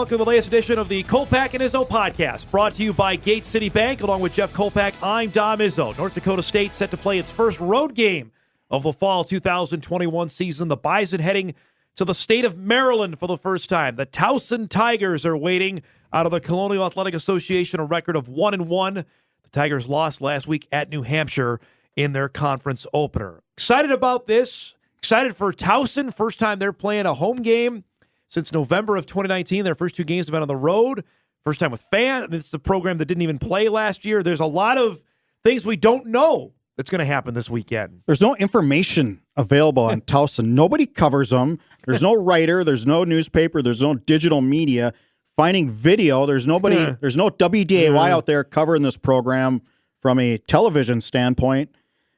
welcome to the latest edition of the Kolpack and Izzo podcast, brought to you by Gate City Bank. Along with Jeff Kolpack, I'm Dom Izzo. North Dakota State set to play its first road game of the fall 2021 season. The Bison heading to the state of Maryland for the first time. The Towson Tigers are waiting out of the Colonial Athletic Association, a record of 1-1. The Tigers lost last week at New Hampshire in their conference opener. Excited about this. Excited for Towson. First time they're playing a home game since November of 2019. Their first two games have been on the road. First time with fans. It's the program that didn't even play last year. There's a lot of things we don't know that's going to happen this weekend. There's no information available on Towson. Nobody covers them. There's no writer. There's no newspaper. There's no digital media. Finding video. There's nobody. There's no WDAY out there covering this program from a television standpoint.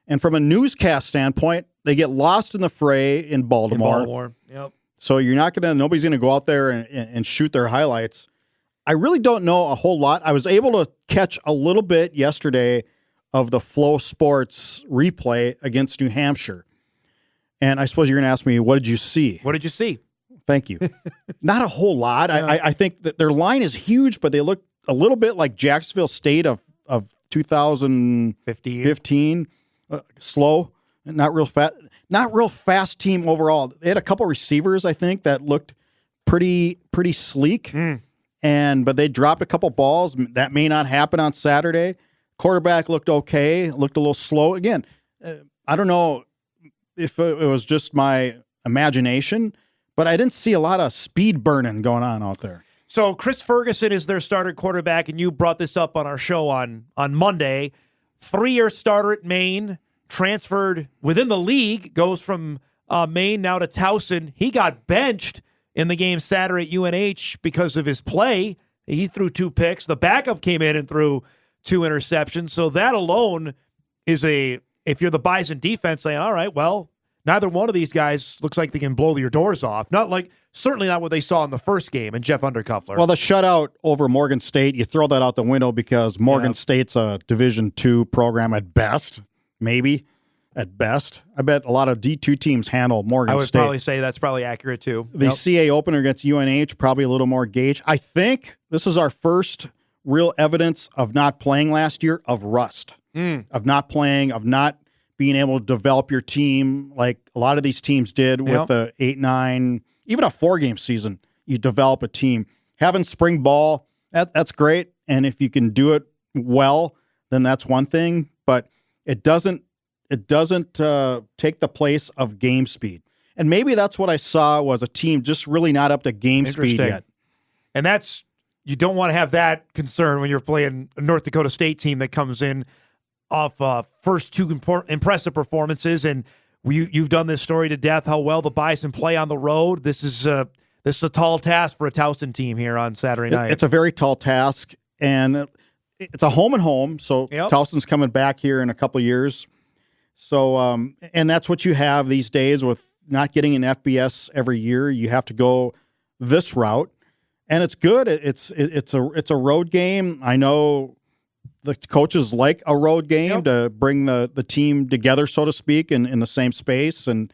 And from a newscast standpoint, they get lost in the fray in Baltimore. Yep. So nobody's going to go out there and shoot their highlights. I really don't know a whole lot. I was able to catch a little bit yesterday of the Flow Sports replay against New Hampshire. And I suppose you're going to ask me, what did you see? What did you see? Thank you. Not a whole lot. Yeah. I think that their line is huge, but they look a little bit like Jacksonville State of 2015. Slow, not real fast team overall. They had a couple receivers, I think, that looked pretty sleek, but they dropped a couple balls. That may not happen on Saturday. Quarterback looked okay, looked a little slow. Again, I don't know if it was just my imagination, but I didn't see a lot of speed burning going on out there. So Chris Ferguson is their starter quarterback, and you brought this up on our show on Monday. 3-year starter at Maine, transferred within the league, goes from Maine now to Towson. He got benched in the game Saturday at UNH because of his play. He threw 2 picks. The backup came in and threw 2 interceptions. So that alone is if you're the Bison defense, saying, all right, well, neither one of these guys looks like they can blow your doors off. Certainly not what they saw in the first game, and Jeff Undercuffler. Well, the shutout over Morgan State, you throw that out the window because Morgan State's a Division II program at best, maybe at best. I bet a lot of D2 teams handle Morgan State. I would probably say that's probably accurate, too. The CA opener against UNH, probably a little more gauge. I think this is our first real evidence of not playing last year, of rust, of not playing, of not being able to develop your team like a lot of these teams did with the 8-9, even a 4-game season. You develop a team. Having spring ball, that's great. And if you can do it well, then that's one thing. But it doesn't take the place of game speed. And maybe that's what I saw was a team just really not up to game speed yet. And you don't want to have that concern when you're playing a North Dakota State team that comes in off first 2 impressive performances, and you've done this story to death, how well the Bison play on the road. This is a tall task for a Towson team here on Saturday night. It's a very tall task, and it's a home and home, so Towson's coming back here in a couple of years. So, and that's what you have these days with not getting an FBS every year. You have to go this route, and it's good. It's a road game. I know the coaches like a road game to bring the team together, so to speak, in the same space. And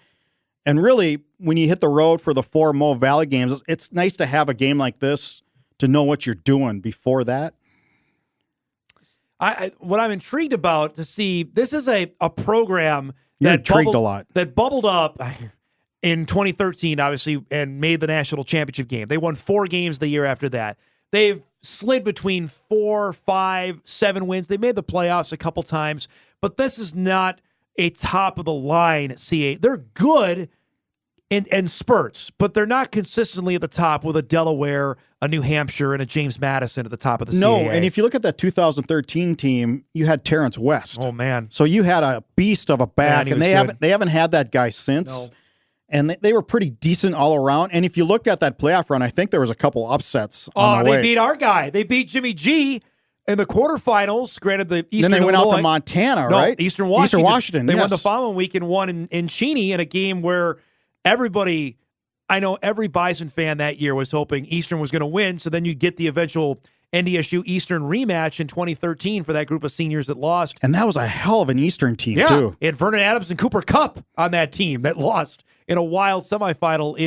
really, when you hit the road for the 4 Mo Valley games, it's nice to have a game like this to know what you're doing before that. What I'm intrigued about to see, this is a program that bubbled up in 2013, obviously, and made the national championship game. They won 4 games the year after that. They've slid between 4, 5, 7 wins. They made the playoffs a couple times, but this is not a top-of-the-line CA. They're good in spurts, but they're not consistently at the top with a Delaware, a New Hampshire, and a James Madison at the top of the CAA. No, and if you look at that 2013 team, you had Terrence West. Oh, man. So you had a beast of a back, and they haven't had that guy since. No. And they were pretty decent all around. And if you looked at that playoff run, I think there was a couple upsets on the way. They beat our guy. They beat Jimmy G in the quarterfinals. Granted, the Eastern Then they went Illinois, out to Montana, right? Eastern Washington. They yes. won the following week and won in Cheney in a game where I know every Bison fan that year was hoping Eastern was going to win, so then you'd get the eventual NDSU Eastern rematch in 2013 for that group of seniors that lost. And that was a hell of an Eastern team, too. It had Vernon Adams and Cooper Kupp on that team that lost in a wild semifinal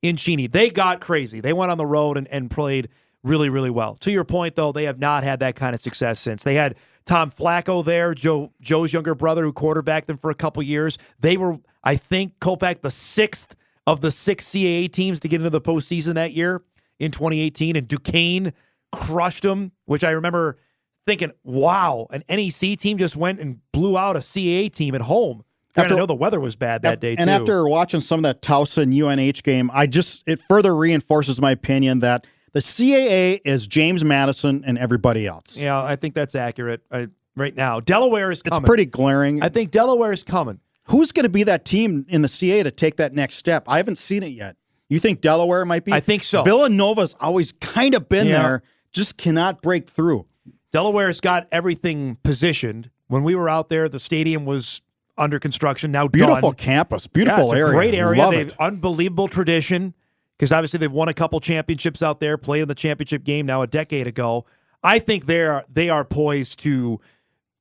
in Cheney. They got crazy. They went on the road and played really, really well. To your point, though, they have not had that kind of success since. They had Tom Flacco there, Joe's younger brother, who quarterbacked them for a couple years. They were, I think, Kolpack, the 6th of the 6 CAA teams to get into the postseason that year in 2018, and Duquesne crushed them, which I remember thinking, wow, an NEC team just went and blew out a CAA team at home. I know the weather was bad that day, too. And after watching some of that Towson UNH game, it further reinforces my opinion that the CAA is James Madison and everybody else. Yeah, I think that's accurate right now. Delaware is coming. It's pretty glaring. I think Delaware is coming. Who's going to be that team in the CAA to take that next step? I haven't seen it yet. You think Delaware might be? I think so. Villanova's always kind of been there, just cannot break through. Delaware's got everything positioned. When we were out there, the stadium was under construction, now beautiful done. Campus, beautiful area. Great area. Love they have it. unbelievable tradition because obviously they've won a couple championships out there, played in the championship game now a decade ago. I think they are poised to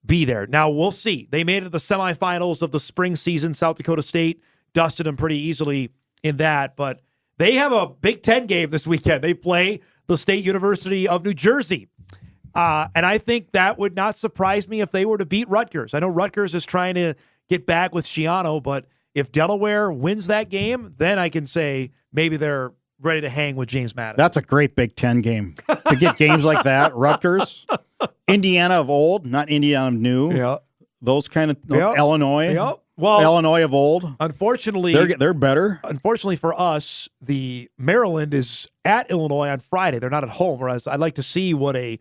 be there. Now, we'll see. They made it to the semifinals of the spring season. South Dakota State dusted them pretty easily in that, but they have a Big Ten game this weekend. They play the State University of New Jersey. And I think that would not surprise me if they were to beat Rutgers. I know Rutgers is trying to get back with Schiano, but if Delaware wins that game, then I can say maybe they're ready to hang with James Madison. That's a great Big Ten game. To get games like that, Rutgers, Indiana of old, not Indiana of new. Yeah. Those kind of Illinois. Yeah. Well, Illinois of old. Unfortunately, they're better. Unfortunately for us, the Maryland is at Illinois on Friday. They're not at home. Whereas I'd like to see what a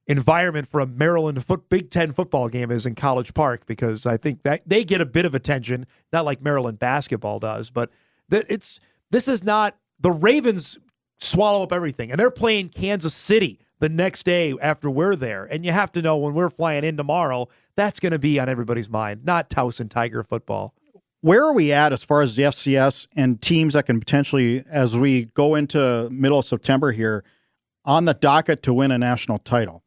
environment for a Maryland Big Ten football game is in College Park, because I think that they get a bit of attention, not like Maryland basketball does, but this is not the Ravens swallow up everything, and they're playing Kansas City the next day after we're there. And you have to know when we're flying in tomorrow, that's going to be on everybody's mind, not Towson Tiger football. Where are we at as far as the FCS and teams that can potentially, as we go into middle of September here, on the docket to win a national title?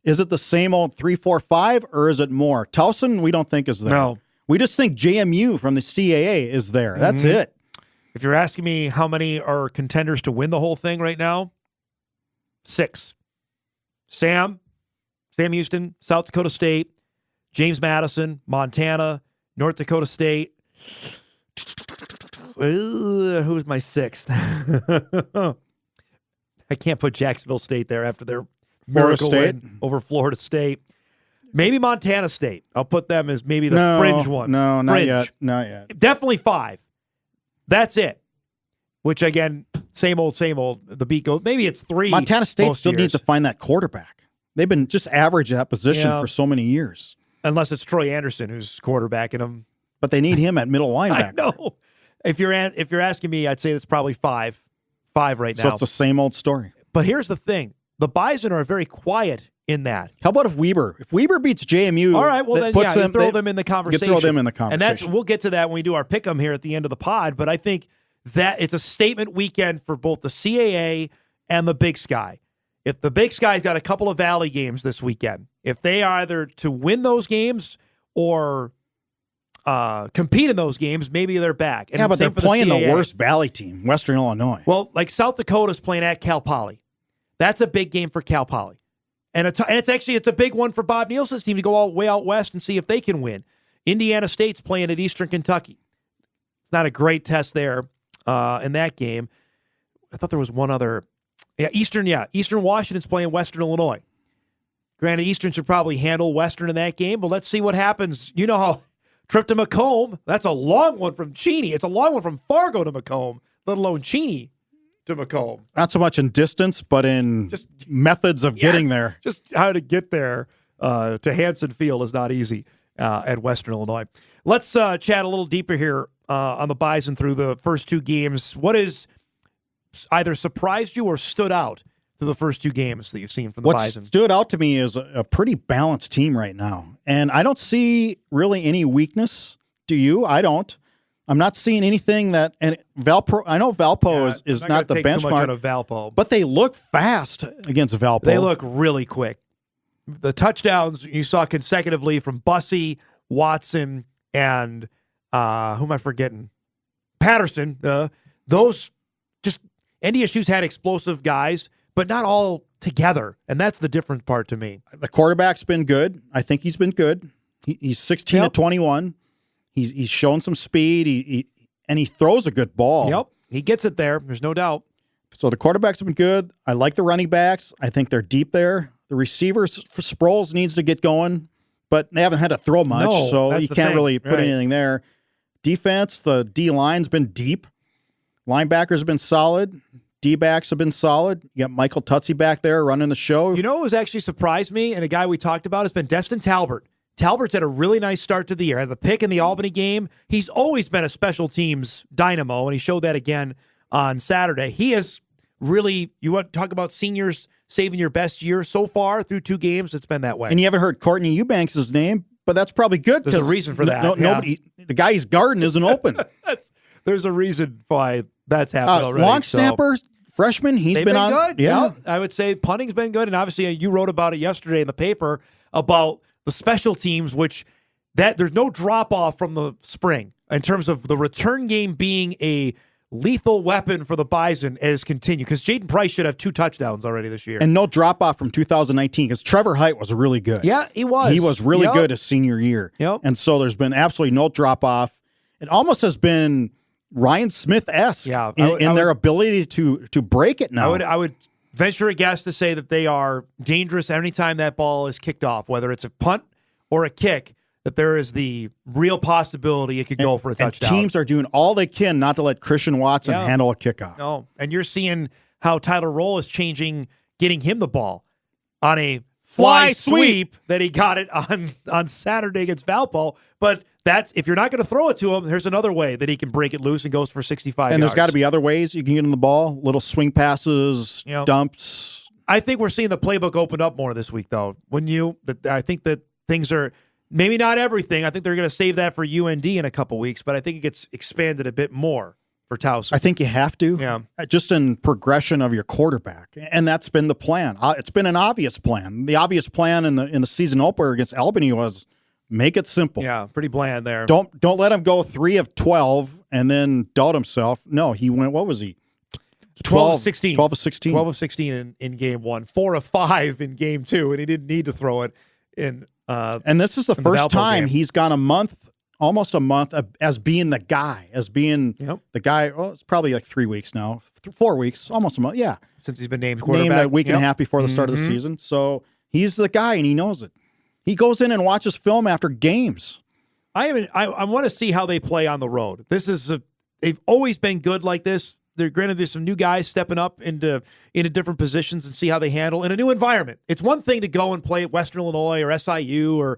Is it the same old 3, 4, 5, or is it more? Towson, we don't think is there. No. We just think JMU from the CAA is there. That's it. If you're asking me how many are contenders to win the whole thing right now, 6. Sam Houston, South Dakota State, James Madison, Montana, North Dakota State. Who's my 6th? I can't put Jacksonville State there after their miracle win over Florida State. Maybe Montana State. I'll put them as maybe the fringe one. No, not fringe. yet. Not yet. Definitely 5. That's it. Which, again, same old. The beat goes. Maybe it's 3. Montana State still needs to find that quarterback. They've been just average at that position for so many years. Unless it's Troy Anderson who's quarterbacking them. But they need him at middle linebacker. I know. If you're asking me, I'd say it's probably 5. 5 right now. So it's the same old story. But here's the thing. The Bison are very quiet in that. How about if Weber beats JMU? All right, well then, you throw them in the conversation. You throw them in the conversation. And we'll get to that when we do our pick'em here at the end of the pod. But I think that it's a statement weekend for both the CAA and the Big Sky. If the Big Sky's got a couple of Valley games this weekend, if they are either to win those games or compete in those games, maybe they're back. And but they're playing the worst Valley team, Western Illinois. Well, like South Dakota's playing at Cal Poly. That's a big game for Cal Poly. And it's a big one for Bob Nielsen's team to go all the way out west and see if they can win. Indiana State's playing at Eastern Kentucky. It's not a great test there in that game. I thought there was one other. Eastern Washington's playing Western Illinois. Granted, Eastern should probably handle Western in that game, but let's see what happens. You know how trip to Macomb, that's a long one from Cheney. It's a long one from Fargo to Macomb, let alone Cheney to Macomb. Not so much in distance, but in just methods of getting there. Just how to get there to Hanson Field is not easy at Western Illinois. Let's chat a little deeper here on the Bison through the first 2 games. What has either surprised you or stood out through the first 2 games that you've seen from the Bison? What stood out to me is a pretty balanced team right now. And I don't see really any weakness. Do you? I don't. I'm not seeing anything that, and I know Valpo is not the benchmark of Valpo, but they look fast against Valpo. They look really quick. The touchdowns you saw consecutively from Bussey, Watson, and who am I forgetting? Patterson, those just NDSU's had explosive guys, but not all together, and that's the different part to me. The quarterback's been good. I think he's been good. He's 16 to 21. He's shown some speed. And he throws a good ball. Yep, he gets it there. There's no doubt. So the quarterbacks have been good. I like the running backs. I think they're deep there. The receivers for Sproles needs to get going, but they haven't had to throw much, so you can't really put anything there. Defense, the D-line's been deep. Linebackers have been solid. D-backs have been solid. You got Michael Tutsi back there running the show. You know what has actually surprised me, and a guy we talked about, has been Destin Talbert. Talbert's had a really nice start to the year. Had the pick in the Albany game. He's always been a special teams dynamo, and he showed that again on Saturday. He has really, you want to talk about seniors saving your best year so far through 2 games, it's been that way. And you haven't heard Courtney Eubanks' name, but that's probably good. There's a reason for that. Nobody, the guy's garden isn't open. There's a reason why that's happened already. Long snapper, freshman, he's been on. Good. Yeah, I would say punting's been good, and obviously you wrote about it yesterday in the paper about the special teams, which that there's no drop off from the spring in terms of the return game being a lethal weapon for the Bison as continued, because Jaden Price should have 2 touchdowns already this year. And no drop-off from 2019, because Trevor Height was really good. Yeah, he was. He was really good his senior year. Yep. And so there's been absolutely no drop-off. It almost has been Ryan Smith-esque in their ability to break it now. I would venture a guess to say that they are dangerous anytime that ball is kicked off, whether it's a punt or a kick, that there is the real possibility it could go for a touchdown. And teams are doing all they can not to let Christian Watson handle a kickoff. No, and you're seeing how Tyler Roll is changing, getting him the ball on a fly sweep that he got it on Saturday against Valpo. But that's, if you're not going to throw it to him, there's another way that he can break it loose and goes for 65 yards. And there's got to be other ways you can get him the ball, little swing passes, dumps. I think we're seeing the playbook open up more this week, though. I think that things are, maybe not everything. I think they're going to save that for UND in a couple weeks, but I think it gets expanded a bit more for Towson. I think you have to, just in progression of your quarterback, and that's been the plan. It's been an obvious plan. The obvious plan in the season opener against Albany was make it simple. Yeah, pretty bland there. Don't let him go 3 of 12 and then doubt himself. No, he went. What was he? 12 of 16. 12 of 16. 12 of 16 in game 1. 4 of 5 in game 2, and he didn't need to throw it in. And this is the first time he's gone almost a month, as being the guy, the guy. Oh, it's probably like 3 weeks now, 4 weeks, almost a month. Yeah, since he's been named quarterback. Named a week and a half before the start of the season. So he's the guy, and he knows it. He goes in and watches film after games. I want to see how they play on the road. They've always been good like this. There's some new guys stepping up into different positions and see how they handle in a new environment. It's one thing to go and play at Western Illinois or SIU or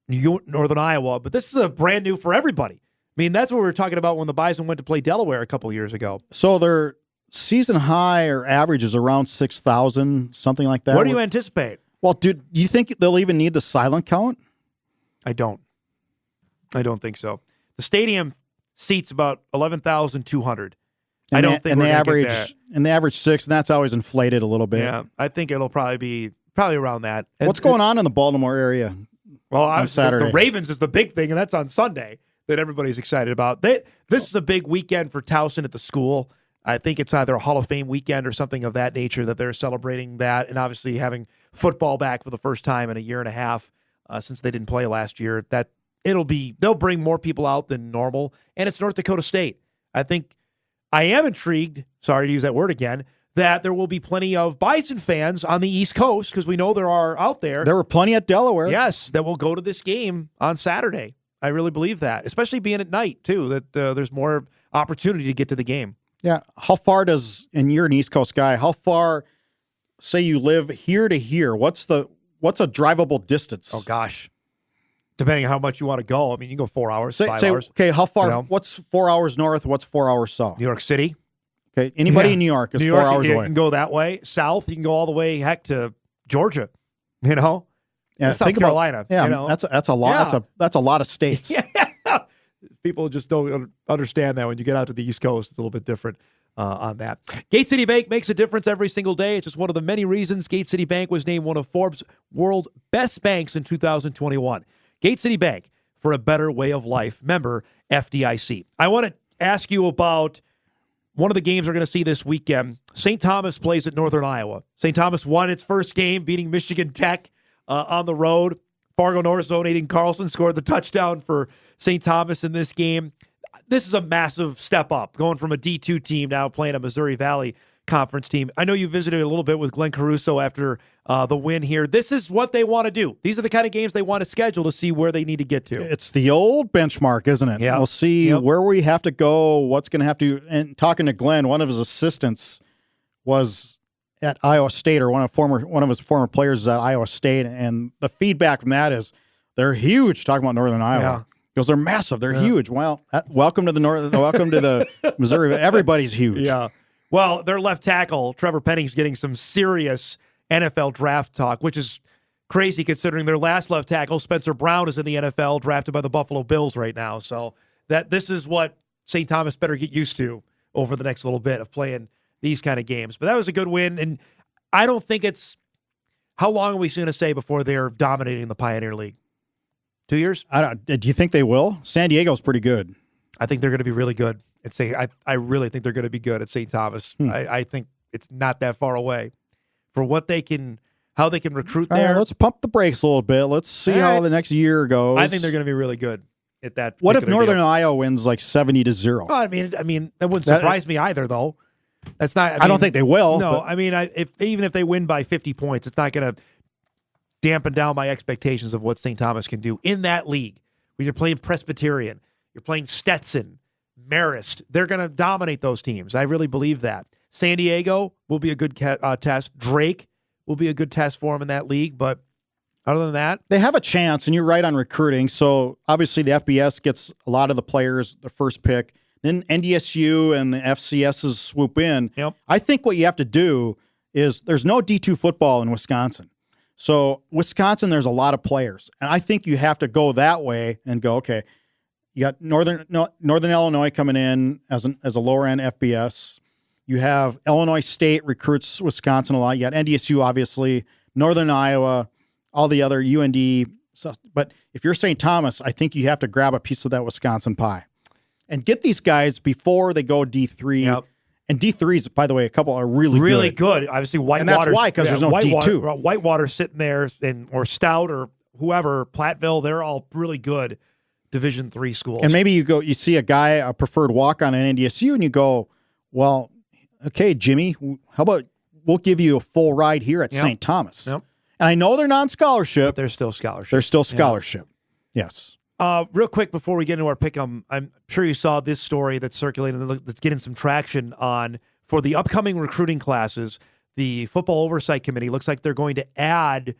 Northern Iowa, but this is a brand new for everybody. I mean, that's what we were talking about when the Bison went to play Delaware a couple years ago. So their season high or average is around 6,000, something like that. What do you anticipate? Well, dude, do you think they'll even need the silent count? I don't think so. The stadium seats about 11,200. I don't think we're going to get there. And they average 6, and that's always inflated a little bit. Yeah, I think it'll probably be around that. What's going on in the Baltimore area? Well, on Saturday? The Ravens is the big thing, and that's on Sunday that everybody's excited about. This is a big weekend for Towson at the school. I think it's either a Hall of Fame weekend or something of that nature that they're celebrating that, and obviously having football back for the first time in a year and a half since they didn't play last year. That they'll bring more people out than normal, and it's North Dakota State. I am intrigued, sorry to use that word again, that there will be plenty of Bison fans on the East Coast, because we know there are out there. There were plenty at Delaware. Yes, that will go to this game on Saturday. I really believe that, especially being at night, too, that there's more opportunity to get to the game. Yeah. How far and you're an East Coast guy, how far, say you live here to here, what's a drivable distance? Oh, gosh. Depending on how much you want to go. I mean, you can go 4 hours, 5 hours. Okay, how far? What's 4 hours north? What's 4 hours south? New York City. Okay, anybody in New York is 4 hours away. You can go that way. South, you can go all the way, to Georgia, Yeah, South Carolina. That's a lot. Yeah. That's a lot of states. Yeah. People just don't understand that when you get out to the East Coast. It's a little bit different on that. Gate City Bank makes a difference every single day. It's just one of the many reasons Gate City Bank was named one of Forbes' World's Best Banks in 2021. Gate City Bank, for a better way of life. Member FDIC. I want to ask you about one of the games we're going to see this weekend. St. Thomas plays at Northern Iowa. St. Thomas won its first game, beating Michigan Tech on the road. Fargo North's own Aiden Carlson scored the touchdown for St. Thomas in this game. This is a massive step up, going from a D2 team now playing a Missouri Valley Conference team. I know you visited a little bit with Glenn Caruso after the win here. This is what they want to do. These are the kind of games they want to schedule to see where they need to get to. It's the old benchmark, isn't it? Yeah. We'll see where we have to go, what's going to have to. And talking to Glenn, one of his assistants was at Iowa State, or one of his former players is at Iowa State, and the feedback from that is they're huge. Talking about Northern Iowa. Yeah. Because they're massive, they're huge. Well, welcome to the Missouri. Everybody's huge. Yeah. Well, their left tackle, Trevor Penning's getting some serious NFL draft talk, which is crazy considering their last left tackle, Spencer Brown, is in the NFL, drafted by the Buffalo Bills right now. So this is what St. Thomas better get used to over the next little bit of playing these kind of games. But that was a good win, and I don't think it's – how long are we going to say before they're dominating the Pioneer League? 2 years? Do you think they will? San Diego's pretty good. I think they're going to be really good. I really think they're going to be good at St. Thomas. I think it's not that far away for what they can, how they can recruit there. Right, let's pump the brakes a little bit. Let's see how the next year goes. I think they're going to be really good at that. What if Northern Iowa wins like 70-0? Oh, I mean, that wouldn't surprise me either, though. That's not. I don't think they will. No, but. I mean, even if they win by 50 points, it's not going to dampen down my expectations of what St. Thomas can do in that league. When you're playing Presbyterian, you're playing Stetson, Marist, they're going to dominate those teams. I really believe that. San Diego will be a good test. Drake will be a good test for them in that league. But other than that, they have a chance, and you're right on recruiting. So obviously the FBS gets a lot of the players, the first pick. Then NDSU and the FCSs swoop in. Yep. I think what you have to do is there's no D2 football in Wisconsin. So Wisconsin, there's a lot of players. And I think you have to go that way and go, okay, you got Northern Illinois coming in as a lower-end FBS. You have Illinois State recruits Wisconsin a lot. You got NDSU, obviously, Northern Iowa, all the other UND. But if you're St. Thomas, I think you have to grab a piece of that Wisconsin pie and get these guys before they go D3. Yep. And D3s, by the way, a couple are really good. Obviously, Whitewater. And that's why, because there's no D2. Whitewater sitting there, or Stout or whoever, Platteville, they're all really good Division III schools. And maybe you see a preferred walk-on at NDSU, and you go, well, okay, Jimmy, how about we'll give you a full ride here at St. Thomas. Yep. And I know they're non-scholarship. But they're still scholarship. Yes. Real quick before we get into our pick, I'm sure you saw this story that's circulating that's getting some traction on for the upcoming recruiting classes. The Football Oversight Committee looks like they're going to add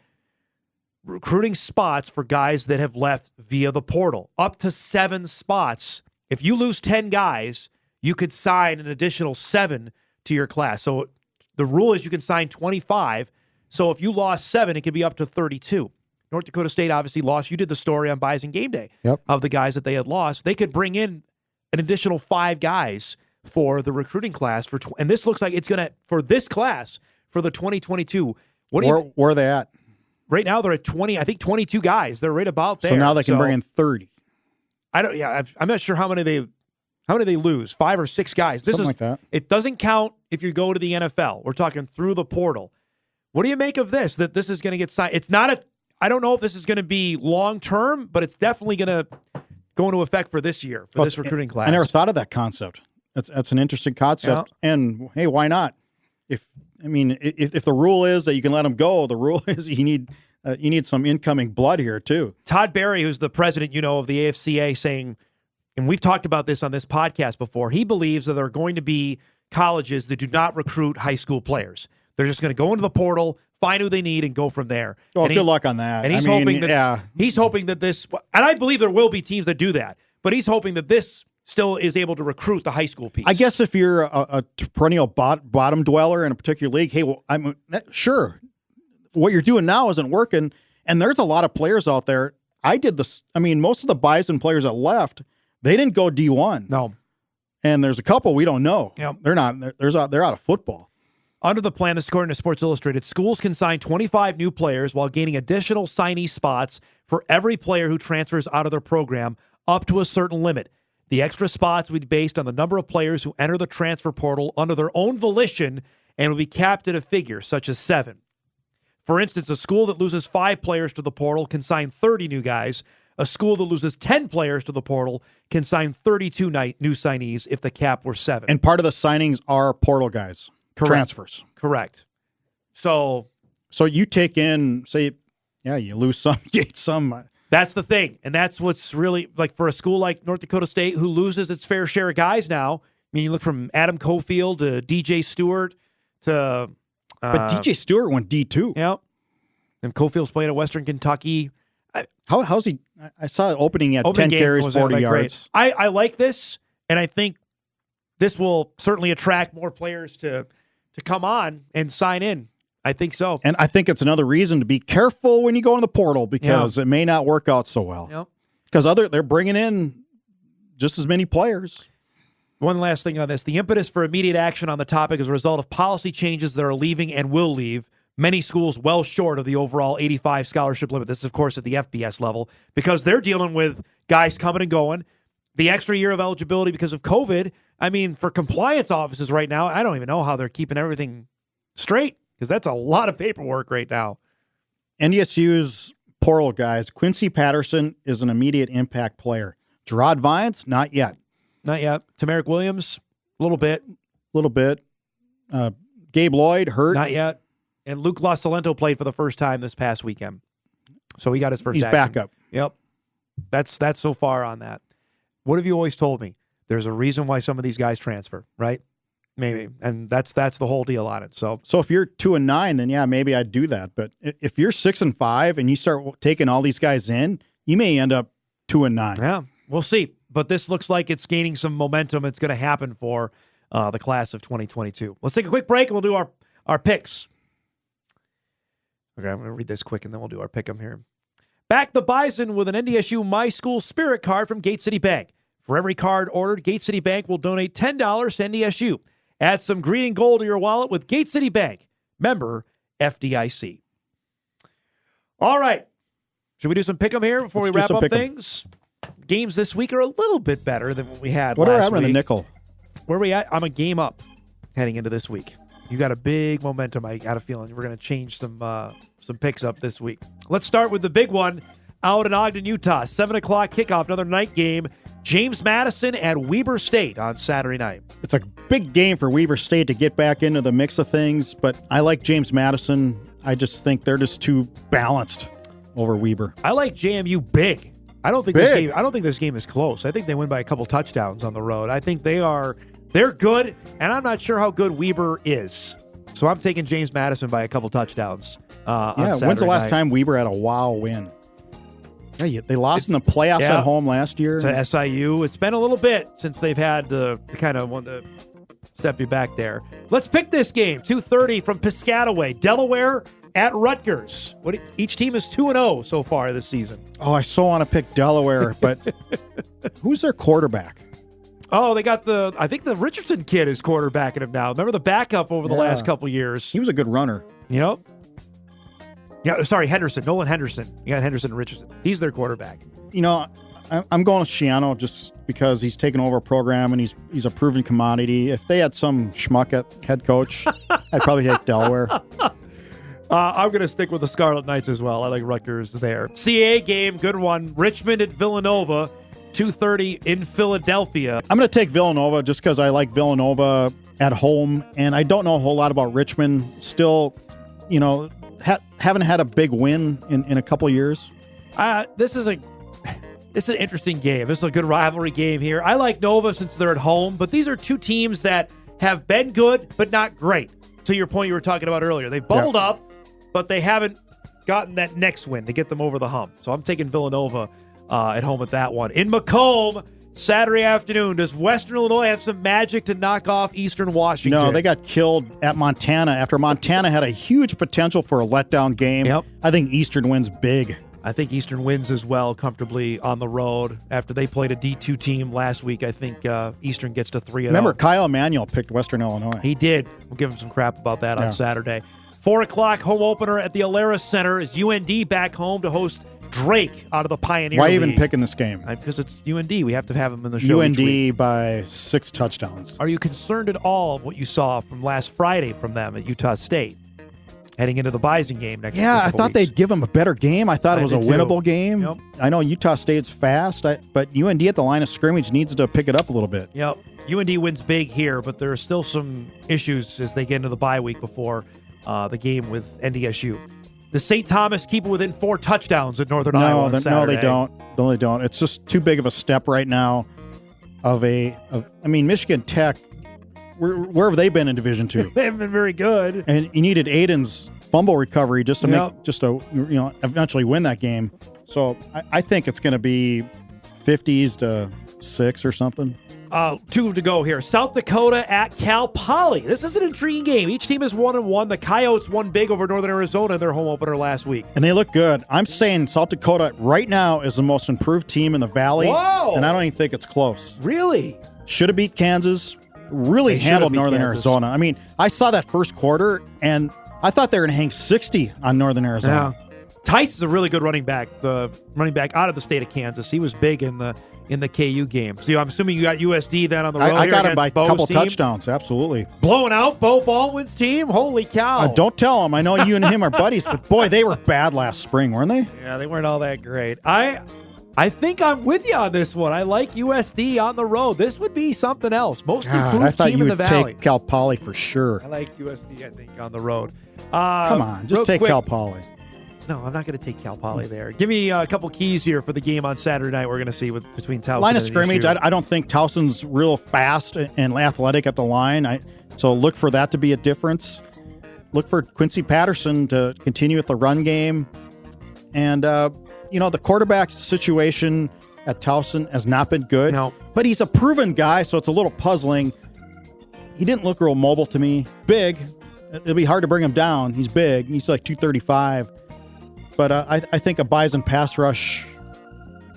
recruiting spots for guys that have left via the portal. Up to 7 spots. If you lose 10 guys, you could sign an additional 7 to your class. So the rule is you can sign 25. So if you lost 7, it could be up to 32. North Dakota State obviously lost. You did the story on Bison Game Day of the guys that they had lost. They could bring in an additional 5 guys for the recruiting class and this looks like it's going to for this class for the 2022. Where are they at? Right now they're at 20. I think 22 guys. They're right about there. So now they can bring in 30. I'm not sure how many they lose. 5 or 6 guys. Something like that. It doesn't count if you go to the NFL. We're talking through the portal. What do you make of this? That this is going to get signed? It's not I don't know if this is going to be long term, but it's definitely going to go into effect for this year for this recruiting class. I never thought of that concept. That's an interesting concept. Yeah. And hey, why not? If the rule is that you can let them go, the rule is you need some incoming blood here too. Todd Berry, who's the president, of the AFCA, saying, and we've talked about this on this podcast before, he believes that there are going to be colleges that do not recruit high school players. They're just going to go into the portal, find who they need, and go from there. Well, good luck on that. And he's hoping that this, and I believe there will be teams that do that, but he's hoping that this still is able to recruit the high school piece. I guess if you're a perennial bottom dweller in a particular league, hey, well, I'm sure what you're doing now isn't working, and there's a lot of players out there. I did this. I mean, most of the Bison players that left, they didn't go D1. No. And there's a couple we don't know. Yep. They're not. They're out of football. Under the plan, this according to Sports Illustrated, schools can sign 25 new players while gaining additional signee spots for every player who transfers out of their program up to a certain limit. The extra spots will be based on the number of players who enter the transfer portal under their own volition and will be capped at a figure, such as 7. For instance, a school that loses 5 players to the portal can sign 30 new guys. A school that loses 10 players to the portal can sign 32 new signees if the cap were 7. And part of the signings are portal guys, transfers. Correct. So you take in, say, you lose some, get some. That's the thing. And that's what's really, like, for a school like North Dakota State who loses its fair share of guys now. I mean, you look from Adam Cofield to DJ Stewart to... but DJ Stewart went D2. Yeah. And Cofield's playing at Western Kentucky. How's he? I saw it opening at 10 carries, 40 yards. I like this, and I think this will certainly attract more players to come on and sign in. I think so. And I think it's another reason to be careful when you go in the portal because it may not work out so well. Because they're bringing in just as many players. One last thing on this. The impetus for immediate action on the topic is a result of policy changes that are leaving and will leave many schools well short of the overall 85 scholarship limit. This is, of course, at the FBS level because they're dealing with guys coming and going. The extra year of eligibility because of COVID. I mean, for compliance offices right now, I don't even know how they're keeping everything straight because that's a lot of paperwork right now. NDSU's portal guys, Quincy Patterson is an immediate impact player. Gerard Vines, not yet. Not yet. Tamarick Williams, a little bit. Gabe Lloyd, hurt. Not yet. And Luke LaSalento played for the first time this past weekend. So he got his first He's action. back up. Yep. That's so far on that. What have you always told me? There's a reason why some of these guys transfer, right? Maybe. And that's the whole deal on it. So if you're 2-9, then maybe I'd do that. But if you're 6-5 and you start taking all these guys in, you may end up 2-9. Yeah, we'll see. But this looks like it's gaining some momentum. It's going to happen for the class of 2022. Let's take a quick break and we'll do our picks. Okay, I'm going to read this quick and then we'll do our pick 'em here. Back the Bison with an NDSU My School Spirit card from Gate City Bank. For every card ordered, Gate City Bank will donate $10 to NDSU. Add some green and gold to your wallet with Gate City Bank. Member FDIC. All right. Should we do some pick 'em here before we wrap up things? Games this week are a little bit better than what we had last week. What are we having in the nickel? Where are we at? I'm a game up heading into this week. You got a big momentum. I got a feeling we're going to change some picks up this week. Let's start with the big one out in Ogden, Utah. 7 o'clock kickoff, another night game. James Madison at Weber State on Saturday night. It's a big game for Weber State to get back into the mix of things, but I like James Madison. I just think they're just too balanced over Weber. I like JMU big. I don't think this game is close. I think they win by a couple touchdowns on the road. I think they're good, and I'm not sure how good Weber is. So I'm taking James Madison by a couple touchdowns. On Saturday when's the last night. time Weber had a wow win? Yeah, they lost in the playoffs at home last year. To SIU. It's been a little bit since they've had the kind of one to step you back there. Let's pick this game. 2:30 from Piscataway. Delaware at Rutgers. Each team is 2-0 so far this season. Oh, I so want to pick Delaware, but who's their quarterback? Oh, they got I think the Richardson kid is quarterbacking him now. Remember the backup over the last couple years? He was a good runner. Yep. Yeah, sorry, Henderson. Nolan Henderson. You got Henderson and Richardson. He's their quarterback. You know, I'm going with Schiano just because he's taken over a program and he's a proven commodity. If they had some schmuck at head coach, I'd probably take Delaware. I'm going to stick with the Scarlet Knights as well. I like Rutgers there. CAA game, good one. Richmond at Villanova, 2:30 in Philadelphia. I'm going to take Villanova just because I like Villanova at home, and I don't know a whole lot about Richmond. Still, haven't had a big win in a couple of years. This is an interesting game. This is a good rivalry game here. I like Nova since they're at home, but these are two teams that have been good but not great. To your point you were talking about earlier. They've bubbled up, but they haven't gotten that next win to get them over the hump. So I'm taking Villanova at home at that one. In Macomb, Saturday afternoon, does Western Illinois have some magic to knock off Eastern Washington? No, they got killed at Montana after Montana had a huge potential for a letdown game. Yep. I think Eastern wins big. I think Eastern wins as well comfortably on the road. After they played a D2 team last week, I think Eastern gets to 3-0. Remember, Kyle Emanuel picked Western Illinois. He did. We'll give him some crap about that on Saturday. 4 o'clock home opener at the Alara Center is UND back home to host Drake out of the Pioneer Why League. even picking this game? Because it's UND. We have to have him in the show each week. UND by 6 touchdowns. Are you concerned at all of what you saw from last Friday from them at Utah State? Heading into the Bison game next Yeah, I thought weeks. they'd give them a better game. I thought it was a winnable game. Yep. I know Utah State's fast, but UND at the line of scrimmage needs to pick it up a little bit. Yep. UND wins big here, but there are still some issues as they get into the bye week before the game with NDSU. The St. Thomas keep it within 4 touchdowns at Northern Iowa on Saturday. No, they don't. No, they don't. It's just too big of a step right now. Michigan Tech. Where have they been in Division II? They haven't been very good. And you needed Aiden's fumble recovery just to eventually win that game. So I think it's going to be 50s to 6 or something. 2 to go here. South Dakota at Cal Poly. This is an intriguing game. Each team is 1-1. The Coyotes won big over Northern Arizona in their home opener last week. And they look good. I'm saying South Dakota right now is the most improved team in the Valley. Whoa! And I don't even think it's close. Really? Should have beat Kansas. Really handled Northern Arizona. I mean, I saw that first quarter, and I thought they were going to hang 60 on Northern Arizona. Yeah. Tice is a really good running back. The running back out of the state of Kansas. He was big in the KU game. So I'm assuming you got USD then on the road. I got him by a Bo's couple team. Touchdowns. Absolutely. Blowing out Bo Baldwin's team. Holy cow. Don't tell him. I know you and him are buddies, but boy, they were bad last spring, weren't they? Yeah, they weren't all that great. I think I'm with you on this one. I like USD on the road. This would be something else. Most improved I thought team you in the would Valley. take Cal Poly for sure. I like USD, I think, on the road. Come on, just take Cal Poly. No, I'm not going to take Cal Poly there. Give me a couple keys here for the game on Saturday night we're going to see between Towson Line of and scrimmage, NDSU. I don't think Towson's real fast and athletic at the line. So look for that to be a difference. Look for Quincy Patterson to continue with the run game. And, the quarterback situation at Towson has not been good. No. But he's a proven guy, so it's a little puzzling. He didn't look real mobile to me. Big. It'll be hard to bring him down. He's big. He's like 235. But I think a Bison pass rush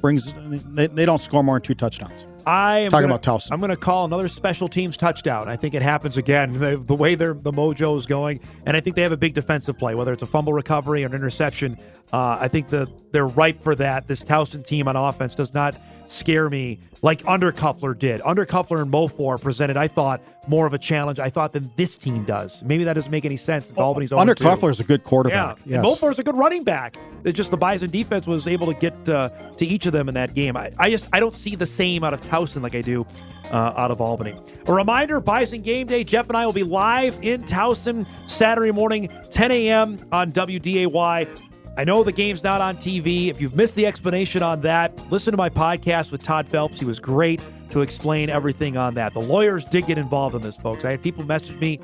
brings – they don't score more than 2 touchdowns. About Towson. I'm going to call another special teams touchdown. I think it happens again, the way the mojo is going. And I think they have a big defensive play, whether it's a fumble recovery or an interception. I think they're ripe for that. This Towson team on offense does not scare me like Undercuffler did. Undercuffler and Mofor presented, I thought, more of a challenge, than this team does. Maybe that doesn't make any sense. Albany's Undercuffler is a good quarterback. Yeah, yes. Mofor's a good running back. It's just the Bison defense was able to get to each of them in that game. I don't see the same out of Towson like I do out of Albany. A reminder, Bison Game Day, Jeff and I will be live in Towson Saturday morning, 10 a.m. on WDAY. I know the game's not on TV. If you've missed the explanation on that, listen to my podcast with Todd Phelps. He was great to explain everything on that. The lawyers did get involved in this, folks. I had people message me.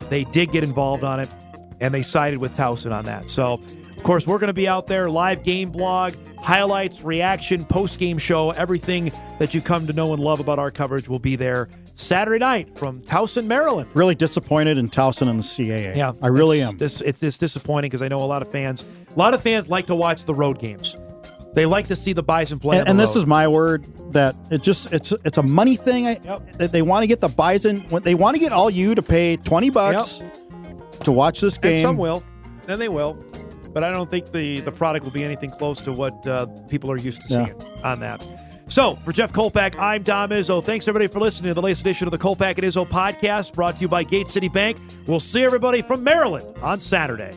They did get involved on it, and they sided with Towson on that. So, of course, we're going to be out there, live game blog, highlights, reaction, post-game show, everything that you come to know and love about our coverage will be there Saturday night from Towson, Maryland. Really disappointed in Towson and the CAA. Yeah, I really am. It's disappointing because I know a lot of fans like to watch the road games. They like to see the Bison play. And this is my word that it's a money thing. They want to get the Bison. They want to get all you to pay $20 to watch this game. And some will, and they will. But I don't think the product will be anything close to what people are used to seeing on that. So, for Jeff Kolpack, I'm Dom Izzo. Thanks, everybody, for listening to the latest edition of the Kolpack and Izzo podcast, brought to you by Gate City Bank. We'll see everybody from Maryland on Saturday.